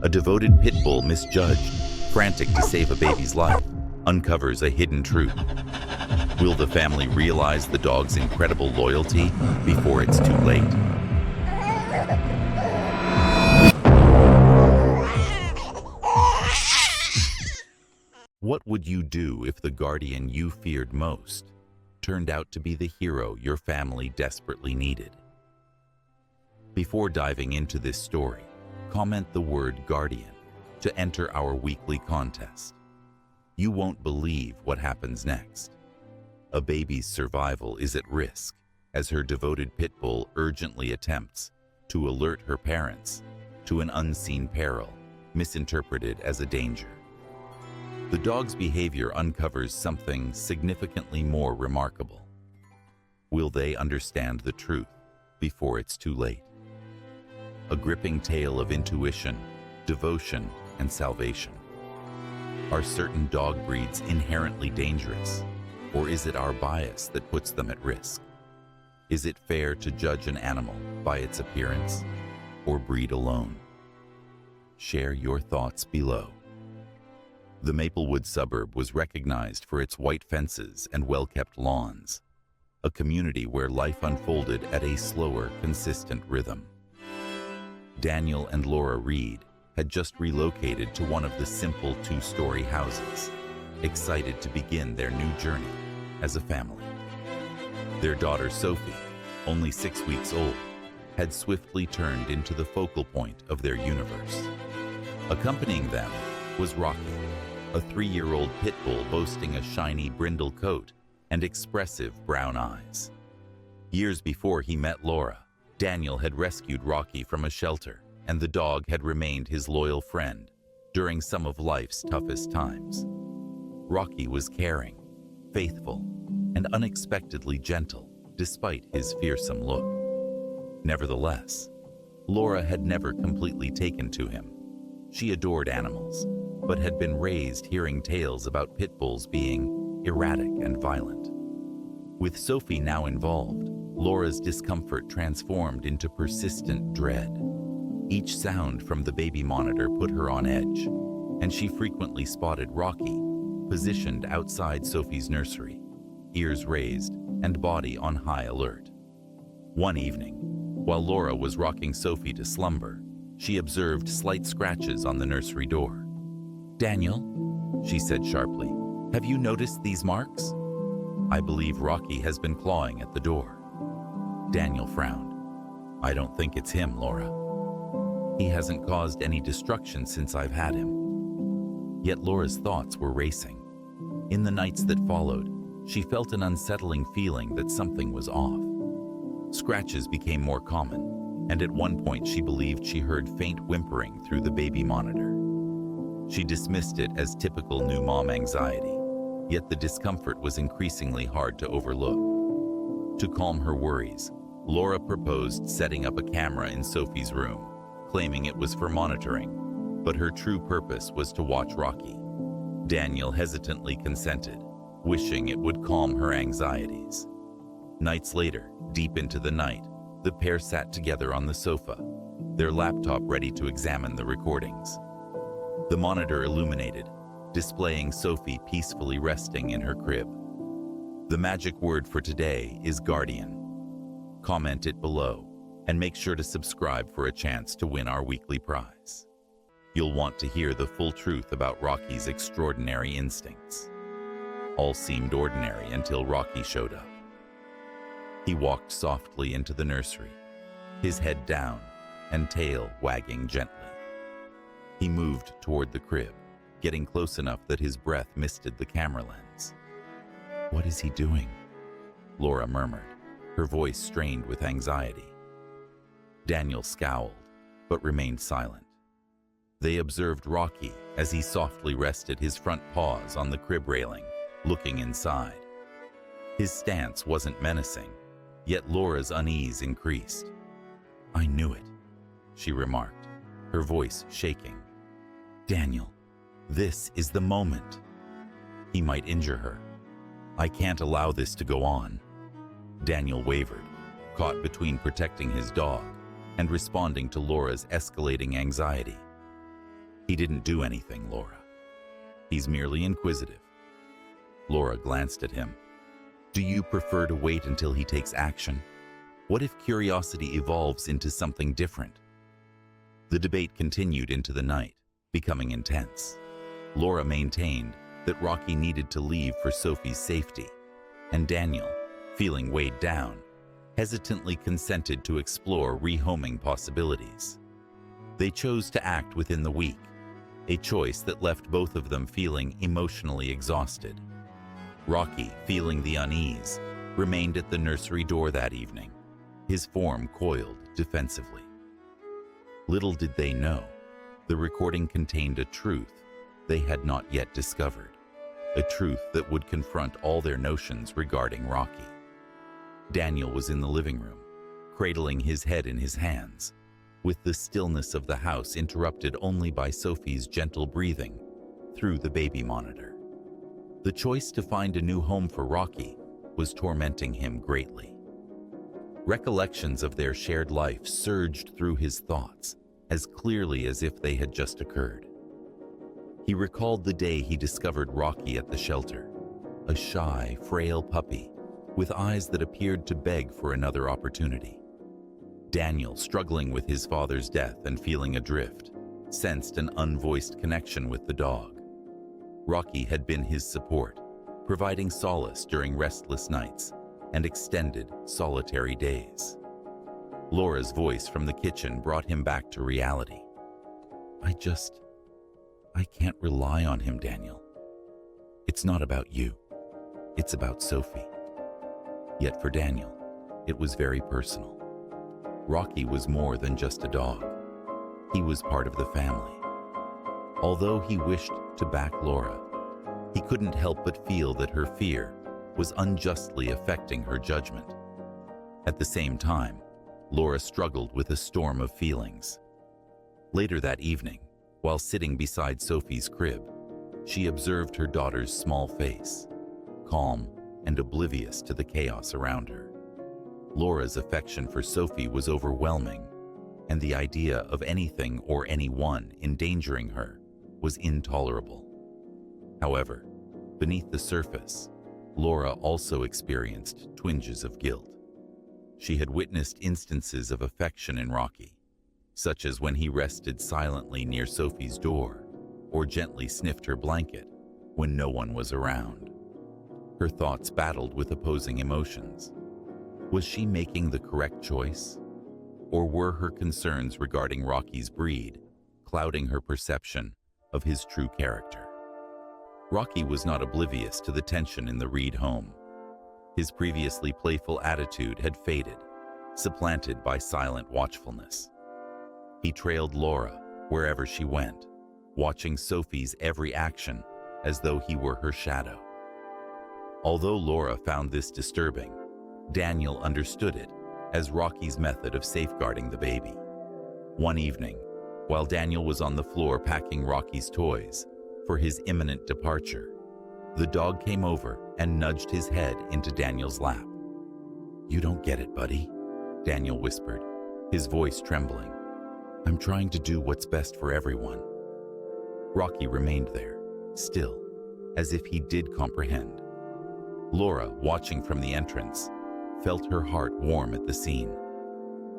A devoted pit bull misjudged, frantic to save a baby's life, uncovers a hidden truth. Will the family realize the dog's incredible loyalty before it's too late? What would you do if the guardian you feared most turned out to be the hero your family desperately needed? Before diving into this story, comment the word guardian to enter our weekly contest. You won't believe what happens next. A baby's survival is at risk as her devoted pit bull urgently attempts to alert her parents to an unseen peril, misinterpreted as a danger. The dog's behavior uncovers something significantly more remarkable. Will they understand the truth before it's too late? A gripping tale of intuition, devotion, and salvation. Are certain dog breeds inherently dangerous, or is it our bias that puts them at risk? Is it fair to judge an animal by its appearance, or breed alone? Share your thoughts below. The Maplewood suburb was recognized for its white fences and well-kept lawns, a community where life unfolded at a slower, consistent rhythm. Daniel and Laura Reid had just relocated to one of the simple two-story houses, excited to begin their new journey as a family. Their daughter Sophie, only 6 weeks old, had swiftly turned into the focal point of their universe. Accompanying them was Rocky, a 3-year-old pit bull boasting a shiny brindle coat and expressive brown eyes. Years before he met Laura, Daniel had rescued Rocky from a shelter, and the dog had remained his loyal friend during some of life's toughest times. Rocky was caring, faithful, and unexpectedly gentle despite his fearsome look. Nevertheless, Laura had never completely taken to him. She adored animals, but had been raised hearing tales about pit bulls being erratic and violent. With Sophie now involved, Laura's discomfort transformed into persistent dread. Each sound from the baby monitor put her on edge, and she frequently spotted Rocky, positioned outside Sophie's nursery, ears raised and body on high alert. One evening, while Laura was rocking Sophie to slumber, she observed slight scratches on the nursery door. "Daniel," she said sharply, "have you noticed these marks?" "I believe Rocky has been clawing at the door." Daniel frowned. "I don't think it's him, Laura. He hasn't caused any destruction since I've had him." Yet Laura's thoughts were racing. In the nights that followed, she felt an unsettling feeling that something was off. Scratches became more common, and at one point she believed she heard faint whimpering through the baby monitor. She dismissed it as typical new mom anxiety, yet the discomfort was increasingly hard to overlook. To calm her worries, Laura proposed setting up a camera in Sophie's room, claiming it was for monitoring, but her true purpose was to watch Rocky. Daniel hesitantly consented, wishing it would calm her anxieties. Nights later, deep into the night, the pair sat together on the sofa, their laptop ready to examine the recordings. The monitor illuminated, displaying Sophie peacefully resting in her crib. The magic word for today is guardian. Comment it below, and make sure to subscribe for a chance to win our weekly prize. You'll want to hear the full truth about Rocky's extraordinary instincts. All seemed ordinary until Rocky showed up. He walked softly into the nursery, his head down and tail wagging gently. He moved toward the crib, getting close enough that his breath misted the camera lens. "What is he doing?" Laura murmured, her voice strained with anxiety. Daniel scowled, but remained silent. They observed Rocky as he softly rested his front paws on the crib railing, looking inside. His stance wasn't menacing, yet Laura's unease increased. "I knew it," she remarked, her voice shaking. "Daniel, this is the moment. He might injure her. I can't allow this to go on." Daniel wavered, caught between protecting his dog and responding to Laura's escalating anxiety. He didn't do anything, Laura. He's merely inquisitive. Laura glanced at him. Do you prefer to wait until he takes action? What if curiosity evolves into something different? The debate continued into the night, becoming intense. Laura maintained that Rocky needed to leave for Sophie's safety, and Daniel, feeling weighed down, hesitantly consented to explore rehoming possibilities. They chose to act within the week, a choice that left both of them feeling emotionally exhausted. Rocky, feeling the unease, remained at the nursery door that evening, his form coiled defensively. Little did they know, the recording contained a truth they had not yet discovered, a truth that would confront all their notions regarding Rocky. Daniel was in the living room, cradling his head in his hands, with the stillness of the house interrupted only by Sophie's gentle breathing through the baby monitor. The choice to find a new home for Rocky was tormenting him greatly. Recollections of their shared life surged through his thoughts as clearly as if they had just occurred. He recalled the day he discovered Rocky at the shelter, a shy, frail puppy with eyes that appeared to beg for another opportunity. Daniel, struggling with his father's death and feeling adrift, sensed an unvoiced connection with the dog. Rocky had been his support, providing solace during restless nights and extended, solitary days. Laura's voice from the kitchen brought him back to reality. I can't rely on him, Daniel. It's not about you. It's about Sophie. Yet for Daniel, it was very personal. Rocky was more than just a dog. He was part of the family. Although he wished to back Laura, he couldn't help but feel that her fear was unjustly affecting her judgment. At the same time, Laura struggled with a storm of feelings. Later that evening, while sitting beside Sophie's crib, she observed her daughter's small face, calm and oblivious to the chaos around her. Laura's affection for Sophie was overwhelming, and the idea of anything or anyone endangering her was intolerable. However, beneath the surface, Laura also experienced twinges of guilt. She had witnessed instances of affection in Rocky, such as when he rested silently near Sophie's door or gently sniffed her blanket when no one was around. Her thoughts battled with opposing emotions. Was she making the correct choice? Or were her concerns regarding Rocky's breed clouding her perception of his true character? Rocky was not oblivious to the tension in the Reid home. His previously playful attitude had faded, supplanted by silent watchfulness. He trailed Laura wherever she went, watching Sophie's every action as though he were her shadow. Although Laura found this disturbing, Daniel understood it as Rocky's method of safeguarding the baby. One evening, while Daniel was on the floor packing Rocky's toys for his imminent departure, the dog came over and nudged his head into Daniel's lap. "You don't get it, buddy," Daniel whispered, his voice trembling. "I'm trying to do what's best for everyone." Rocky remained there, still, as if he did comprehend. Laura, watching from the entrance, felt her heart warm at the scene.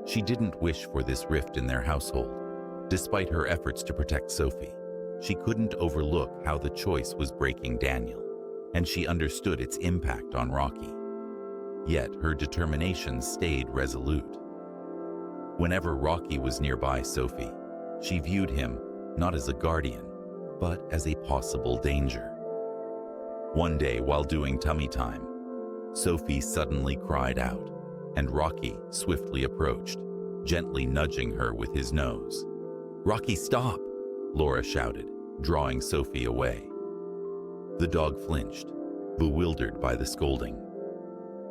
She didn't wish for this rift in their household. Despite her efforts to protect Sophie, she couldn't overlook how the choice was breaking Daniel, and she understood its impact on Rocky. Yet her determination stayed resolute. Whenever Rocky was nearby Sophie, she viewed him not as a guardian, but as a possible danger. One day, while doing tummy time, Sophie suddenly cried out, and Rocky swiftly approached, gently nudging her with his nose. "Rocky, stop!" Laura shouted, drawing Sophie away. The dog flinched, bewildered by the scolding.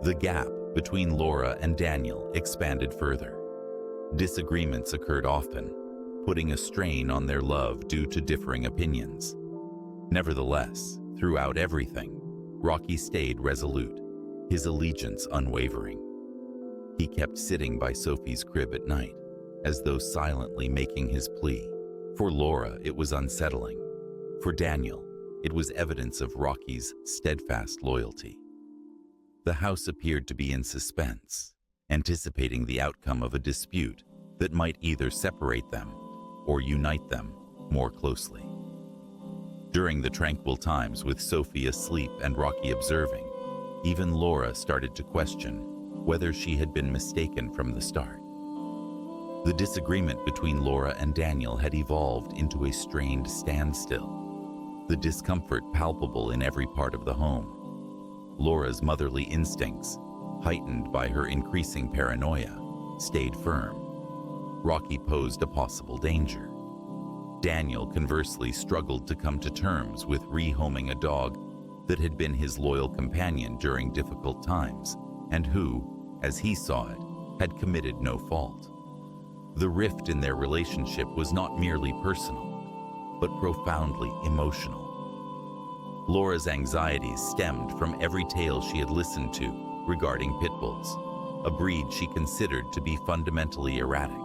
The gap between Laura and Daniel expanded further. Disagreements occurred often, putting a strain on their love due to differing opinions. Nevertheless, throughout everything, Rocky stayed resolute, his allegiance unwavering. He kept sitting by Sophie's crib at night, as though silently making his plea, For Laura, it was unsettling. For Daniel, it was evidence of Rocky's steadfast loyalty. The house appeared to be in suspense, anticipating the outcome of a dispute that might either separate them or unite them more closely. During the tranquil times with Sophie asleep and Rocky observing, even Laura started to question whether she had been mistaken from the start. The disagreement between Laura and Daniel had evolved into a strained standstill, the discomfort palpable in every part of the home. Laura's motherly instincts, heightened by her increasing paranoia, stayed firm. Rocky posed a possible danger. Daniel, conversely, struggled to come to terms with rehoming a dog that had been his loyal companion during difficult times and who, as he saw it, had committed no fault. The rift in their relationship was not merely personal, but profoundly emotional. Laura's anxieties stemmed from every tale she had listened to regarding pit bulls, a breed she considered to be fundamentally erratic.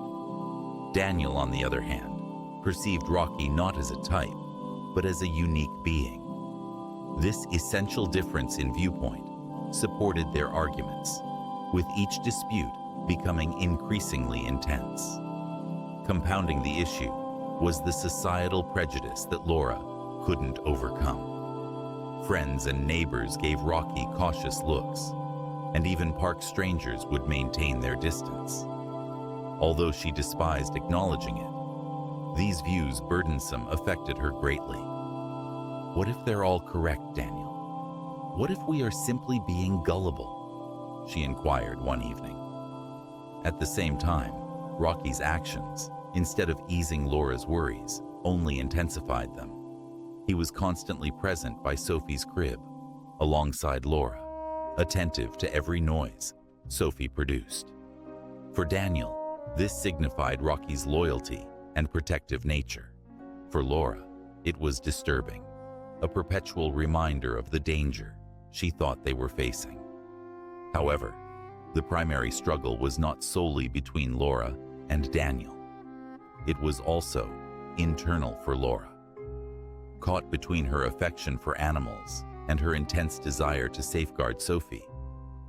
Daniel, on the other hand, perceived Rocky not as a type, but as a unique being. This essential difference in viewpoint supported their arguments, with each dispute becoming increasingly intense. Compounding the issue was the societal prejudice that Laura couldn't overcome. Friends and neighbors gave Rocky cautious looks, and even park strangers would maintain their distance. Although she despised acknowledging it, these views, burdensome, affected her greatly. What if they're all correct, Daniel? What if we are simply being gullible? She inquired one evening. At the same time, Rocky's actions, instead of easing Laura's worries, only intensified them. He was constantly present by Sophie's crib, alongside Laura, attentive to every noise Sophie produced. For Daniel, this signified Rocky's loyalty and protective nature. For Laura, it was disturbing, a perpetual reminder of the danger she thought they were facing. However, the primary struggle was not solely between Laura and Daniel. It was also internal for Laura. Caught between her affection for animals and her intense desire to safeguard Sophie,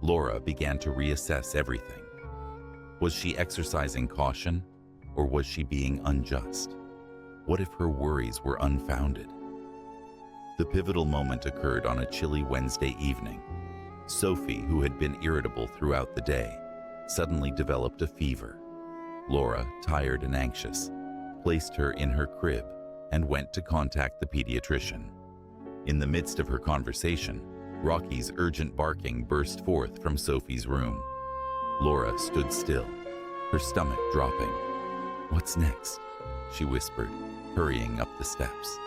Laura began to reassess everything. Was she exercising caution, or was she being unjust? What if her worries were unfounded? The pivotal moment occurred on a chilly Wednesday evening. Sophie, who had been irritable throughout the day, suddenly developed a fever. Laura, tired and anxious, placed her in her crib and went to contact the pediatrician. In the midst of her conversation, Rocky's urgent barking burst forth from Sophie's room. Laura stood still, her stomach dropping. "What's next?" she whispered, hurrying up the steps.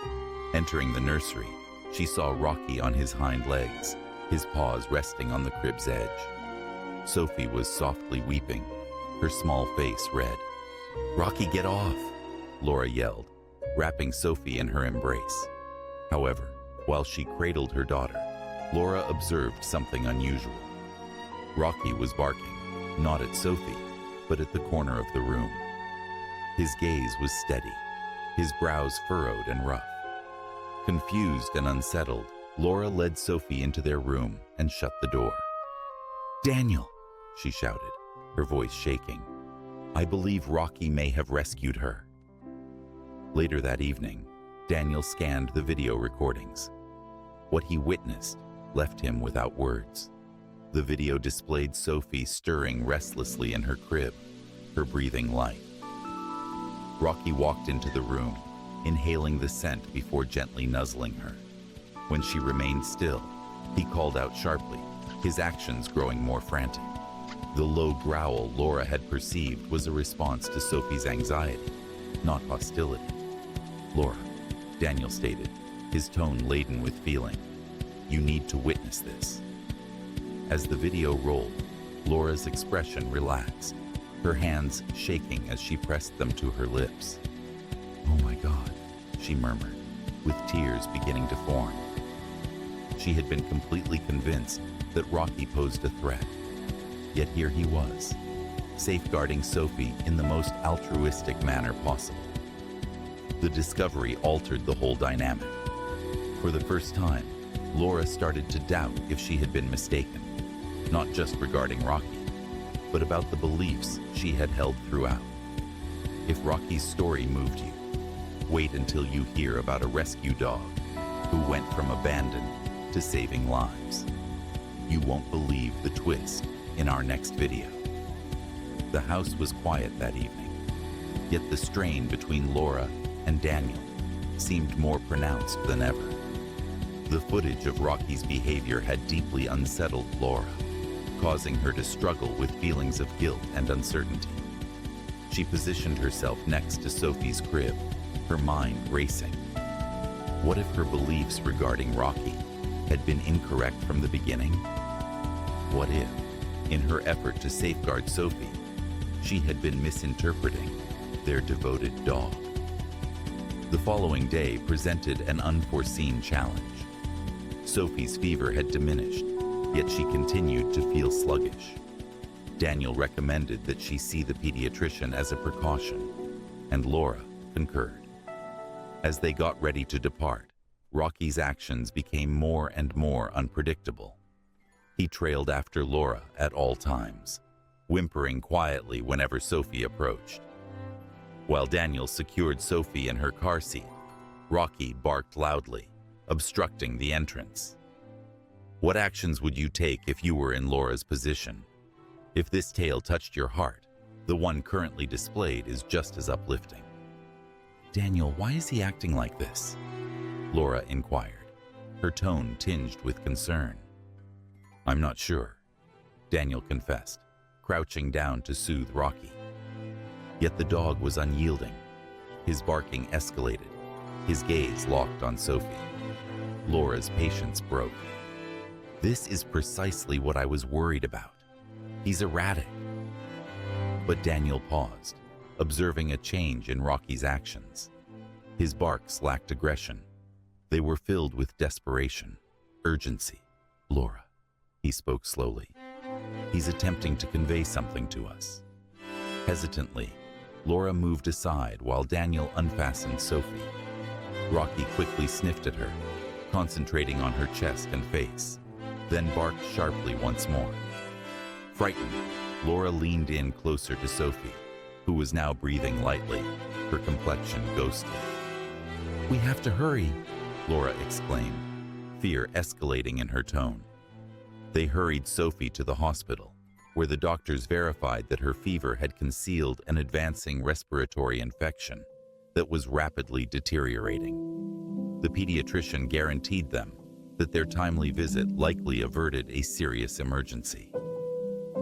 Entering the nursery, she saw Rocky on his hind legs, his paws resting on the crib's edge. Sophie was softly weeping, her small face red. "Rocky, get off!" Laura yelled, wrapping Sophie in her embrace. However, while she cradled her daughter, Laura observed something unusual. Rocky was barking, not at Sophie, but at the corner of the room. His gaze was steady, his brows furrowed and rough. Confused and unsettled, Laura led Sophie into their room and shut the door. "Daniel!" she shouted, her voice shaking. "I believe Rocky may have rescued her." Later that evening, Daniel scanned the video recordings. What he witnessed left him without words. The video displayed Sophie stirring restlessly in her crib, her breathing light. Rocky walked into the room, inhaling the scent before gently nuzzling her. When she remained still, he called out sharply, his actions growing more frantic. The low growl Laura had perceived was a response to Sophie's anxiety, not hostility. "Laura," Daniel stated, his tone laden with feeling, "you need to witness this." As the video rolled, Laura's expression relaxed, her hands shaking as she pressed them to her lips. "Oh my God," she murmured, with tears beginning to form. She had been completely convinced that Rocky posed a threat. Yet here he was, safeguarding Sophie in the most altruistic manner possible. The discovery altered the whole dynamic. For the first time, Laura started to doubt if she had been mistaken, not just regarding Rocky, but about the beliefs she had held throughout. If Rocky's story moved you, wait until you hear about a rescue dog who went from abandoned to saving lives. You won't believe the twist in our next video. The house was quiet that evening, yet the strain between Laura and Daniel seemed more pronounced than ever. The footage of Rocky's behavior had deeply unsettled Laura, causing her to struggle with feelings of guilt and uncertainty. She positioned herself next to Sophie's crib, her mind racing. What if her beliefs regarding Rocky had been incorrect from the beginning? What if, in her effort to safeguard Sophie, she had been misinterpreting their devoted dog? The following day presented an unforeseen challenge. Sophie's fever had diminished, yet she continued to feel sluggish. Daniel recommended that she see the pediatrician as a precaution, and Laura concurred. As they got ready to depart, Rocky's actions became more and more unpredictable. He trailed after Laura at all times, whimpering quietly whenever Sophie approached. While Daniel secured Sophie in her car seat, Rocky barked loudly, obstructing the entrance. What actions would you take if you were in Laura's position? If this tale touched your heart, the one currently displayed is just as uplifting. Daniel, why is he acting like this? Laura inquired, her tone tinged with concern. I'm not sure, Daniel confessed, crouching down to soothe Rocky. Yet the dog was unyielding. His barking escalated, his gaze locked on Sophie. Laura's patience broke. This is precisely what I was worried about. He's erratic. But Daniel paused, observing a change in Rocky's actions. His barks lacked aggression. They were filled with desperation, urgency. Laura, he spoke slowly. He's attempting to convey something to us. Hesitantly, Laura moved aside while Daniel unfastened Sophie. Rocky quickly sniffed at her, concentrating on her chest and face, then barked sharply once more. Frightened, Laura leaned in closer to Sophie, who was now breathing lightly, her complexion ghostly. We have to hurry, Laura exclaimed, fear escalating in her tone. They hurried Sophie to the hospital, where the doctors verified that her fever had concealed an advancing respiratory infection that was rapidly deteriorating. The pediatrician guaranteed them that their timely visit likely averted a serious emergency.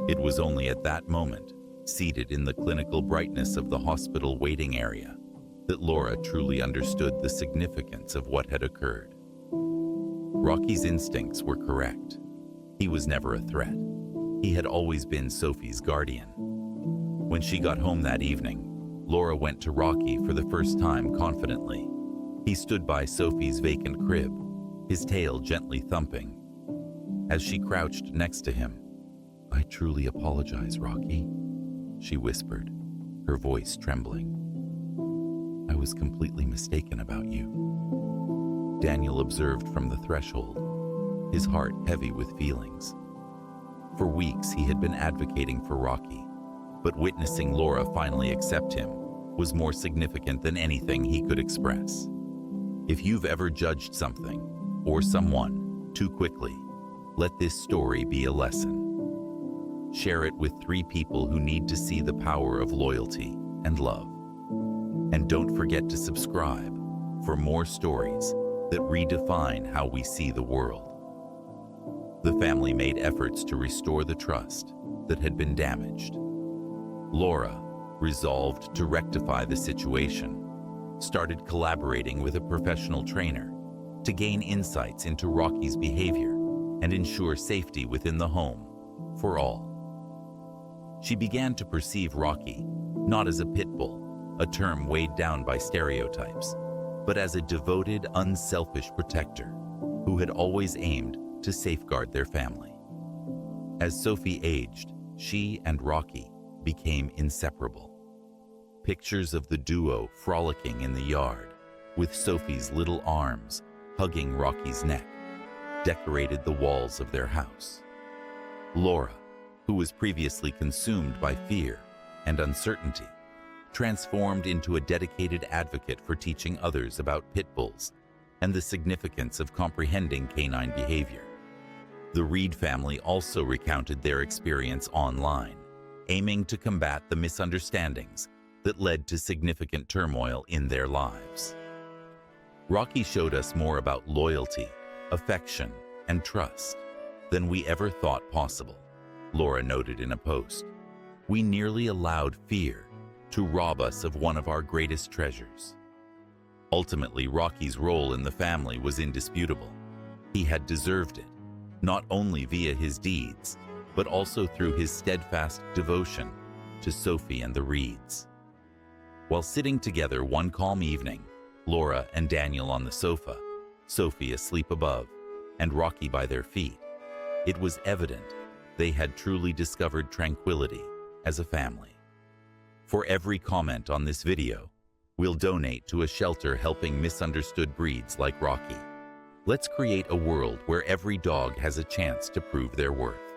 It was only at that moment, seated in the clinical brightness of the hospital waiting area, that Laura truly understood the significance of what had occurred. Rocky's instincts were correct. He was never a threat. He had always been Sophie's guardian. When she got home that evening, Laura went to Rocky for the first time confidently. He stood by Sophie's vacant crib, his tail gently thumping. As she crouched next to him, I truly apologize, Rocky, she whispered, her voice trembling. I was completely mistaken about you. Daniel observed from the threshold, his heart heavy with feelings. For weeks, he had been advocating for Rocky, but witnessing Laura finally accept him was more significant than anything he could express. If you've ever judged something or someone too quickly, let this story be a lesson. Share it with 3 people who need to see the power of loyalty and love. And don't forget to subscribe for more stories that redefine how we see the world. The family made efforts to restore the trust that had been damaged. Laura, resolved to rectify the situation, started collaborating with a professional trainer to gain insights into Rocky's behavior and ensure safety within the home for all. She began to perceive Rocky not as a pit bull, a term weighed down by stereotypes, but as a devoted, unselfish protector who had always aimed to safeguard their family. As Sophie aged, she and Rocky became inseparable. Pictures of the duo frolicking in the yard, with Sophie's little arms hugging Rocky's neck, decorated the walls of their house. Laura, who was previously consumed by fear and uncertainty, transformed into a dedicated advocate for teaching others about pit bulls and the significance of comprehending canine behavior. The Reid family also recounted their experience online, aiming to combat the misunderstandings that led to significant turmoil in their lives. Rocky showed us more about loyalty, affection, and trust than we ever thought possible, Laura noted in a post. We nearly allowed fear to rob us of one of our greatest treasures. Ultimately, Rocky's role in the family was indisputable. He had deserved it, not only via his deeds, but also through his steadfast devotion to Sophie and the Reids. While sitting together one calm evening, Laura and Daniel on the sofa, Sophie asleep above, and Rocky by their feet, it was evident they had truly discovered tranquility as a family. For every comment on this video, we'll donate to a shelter helping misunderstood breeds like Rocky. Let's create a world where every dog has a chance to prove their worth.